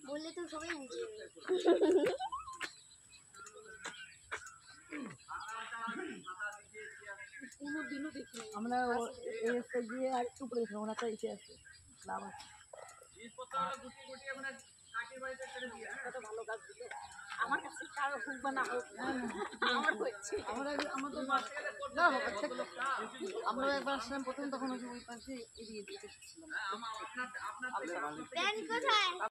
বললে তো সবাই বুঝবে। কোনোদিনও দেখিনি আমরা এই রাস্তায় গিয়ে আর একটু উপরে গেছিলাম, ওনার তো এসে আছে লাভ আছে। ভালো কাজ দিল আমার কাছে, কারো হোক বা না হোক আমার হচ্ছে। আমরা একবার আসলাম প্রথম, তখন ওই পাশে এড়িয়ে দিয়েছিলাম।